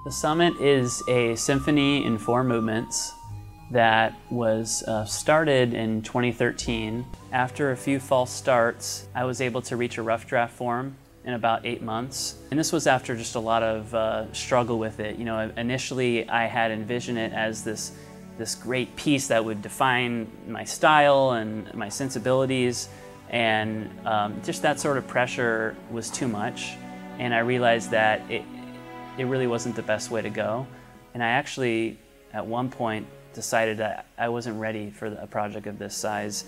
The Summit is a symphony in 4 movements that was started in 2013. After a few false starts, I was able to reach a rough draft form in about 8 months. And this was after just a lot of struggle with it. You know, initially I had envisioned it as this great piece that would define my style and my sensibilities, and just that sort of pressure was too much. And I realized that it really wasn't the best way to go. And I actually, at one point, decided that I wasn't ready for a project of this size.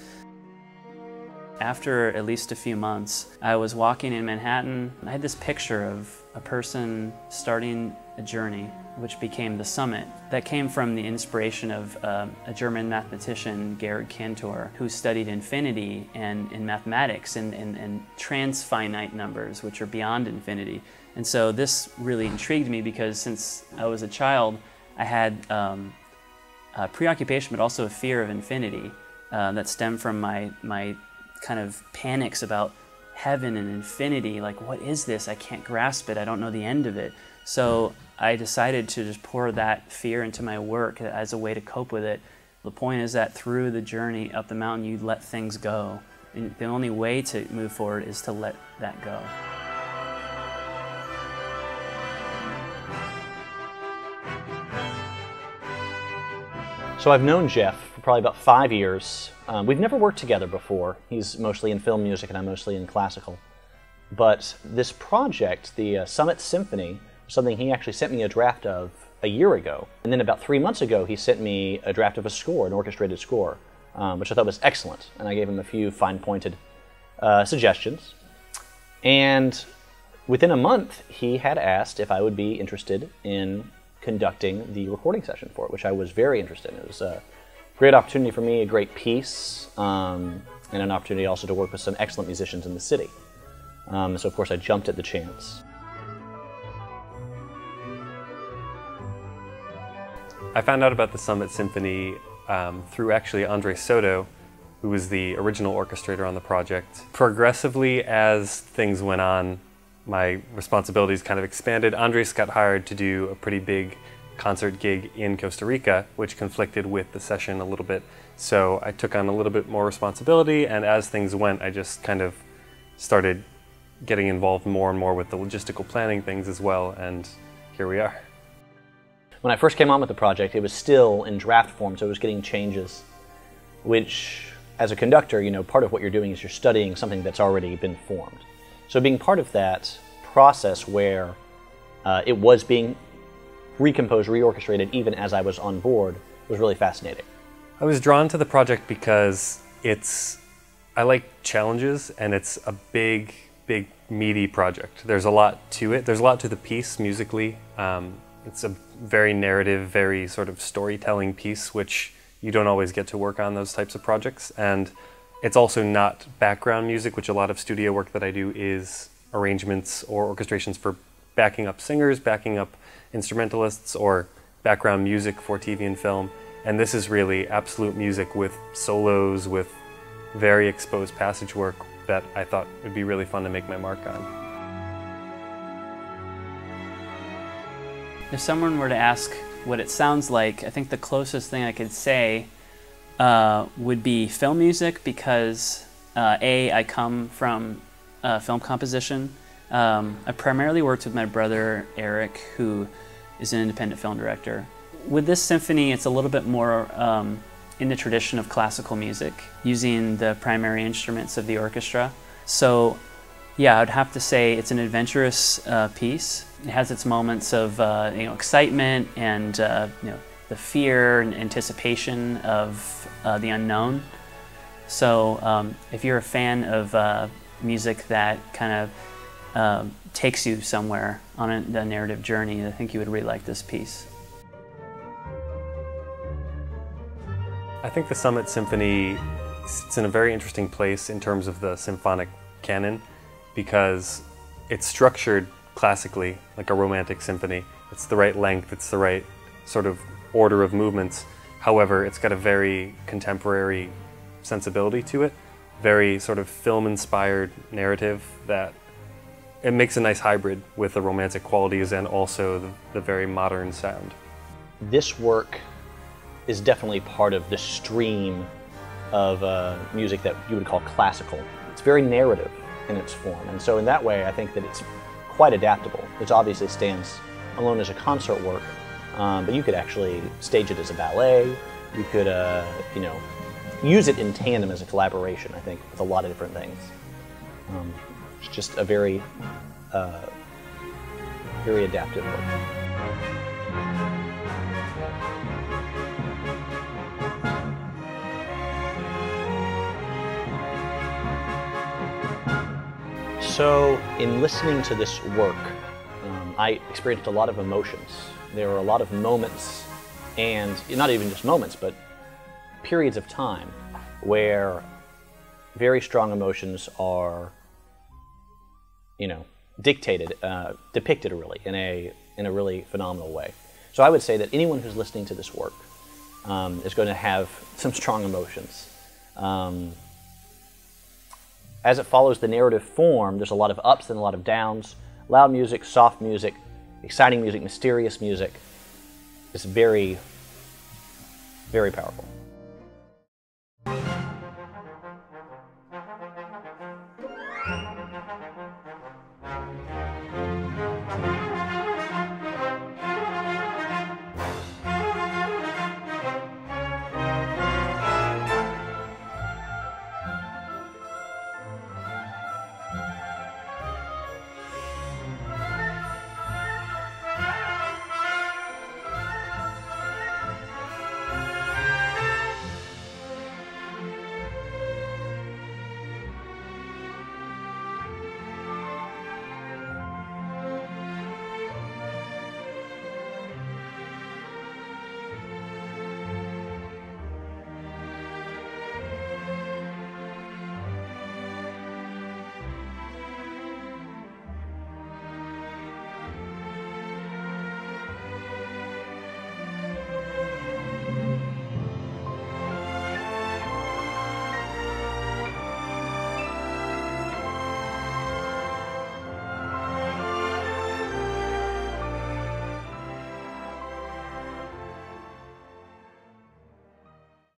After at least a few months, I was walking in Manhattan. I had this picture of a person starting a journey, which became the Summit. That came from the inspiration of a German mathematician, Georg Cantor, who studied infinity and mathematics and transfinite numbers, which are beyond infinity. And so this really intrigued me because since I was a child, I had a preoccupation, but also a fear of infinity that stemmed from my kind of panics about heaven and infinity. Like, what is this? I can't grasp it. I don't know the end of it. So I decided to just pour that fear into my work as a way to cope with it. The point is that through the journey up the mountain, you let things go. And the only way to move forward is to let that go. So I've known Jeff for probably about 5 years. We've never worked together before. He's mostly in film music and I'm mostly in classical. But this project, the Summit Symphony, was something he actually sent me a draft of a year ago. And then about 3 months ago, he sent me a draft of a score, an orchestrated score, which I thought was excellent. And I gave him a few fine-pointed suggestions. And within a month, he had asked if I would be interested in conducting the recording session for it, which I was very interested in. It was a great opportunity for me, a great piece, and an opportunity also to work with some excellent musicians in the city. So of course I jumped at the chance. I found out about the Summit Symphony through actually Andre Soto, who was the original orchestrator on the project. Progressively, as things went on, my responsibilities kind of expanded. Andres got hired to do a pretty big concert gig in Costa Rica, which conflicted with the session a little bit. So I took on a little bit more responsibility, and as things went, I just kind of started getting involved more and more with the logistical planning things as well, and here we are. When I first came on with the project, it was still in draft form, so it was getting changes, which, as a conductor, you know, part of what you're doing is you're studying something that's already been formed. So being part of that process where it was being recomposed, reorchestrated, even as I was on board, was really fascinating. I was drawn to the project because I like challenges, and it's a big, meaty project. There's a lot to it. There's a lot to the piece musically. It's a very narrative, very sort of storytelling piece, which you don't always get to work on those types of projects. And it's also not background music, which a lot of studio work that I do is arrangements or orchestrations for backing up singers, backing up instrumentalists, or background music for TV and film. And this is really absolute music with solos, with very exposed passage work that I thought would be really fun to make my mark on. If someone were to ask what it sounds like, I think the closest thing I could say would be film music, because I come from film composition. I primarily worked with my brother Eric, who is an independent film director. With this symphony, it's a little bit more in the tradition of classical music, using the primary instruments of the orchestra. So yeah, I'd have to say it's an adventurous piece. It has its moments of excitement and the fear and anticipation of the unknown. So if you're a fan of music that kind of takes you somewhere on a narrative journey, I think you would really like this piece. I think the Summit Symphony sits in a very interesting place in terms of the symphonic canon, because it's structured classically like a romantic symphony. It's the right length, it's the right sort of order of movements. However, it's got a very contemporary sensibility to it, very sort of film-inspired narrative that it makes a nice hybrid with the romantic qualities and also the very modern sound. This work is definitely part of the stream of music that you would call classical. It's very narrative in its form, and so in that way I think that it's quite adaptable. It obviously stands alone as a concert work, but you could actually stage it as a ballet. You could, use it in tandem as a collaboration, I think, with a lot of different things. It's just a very, very adaptive work. So, in listening to this work, I experienced a lot of emotions. There were a lot of moments, and not even just moments, but periods of time where very strong emotions are, depicted really in a really phenomenal way. So I would say that anyone who's listening to this work is going to have some strong emotions. As it follows the narrative form, there's a lot of ups and a lot of downs. Loud music, soft music, exciting music, mysterious music. It's very, very powerful.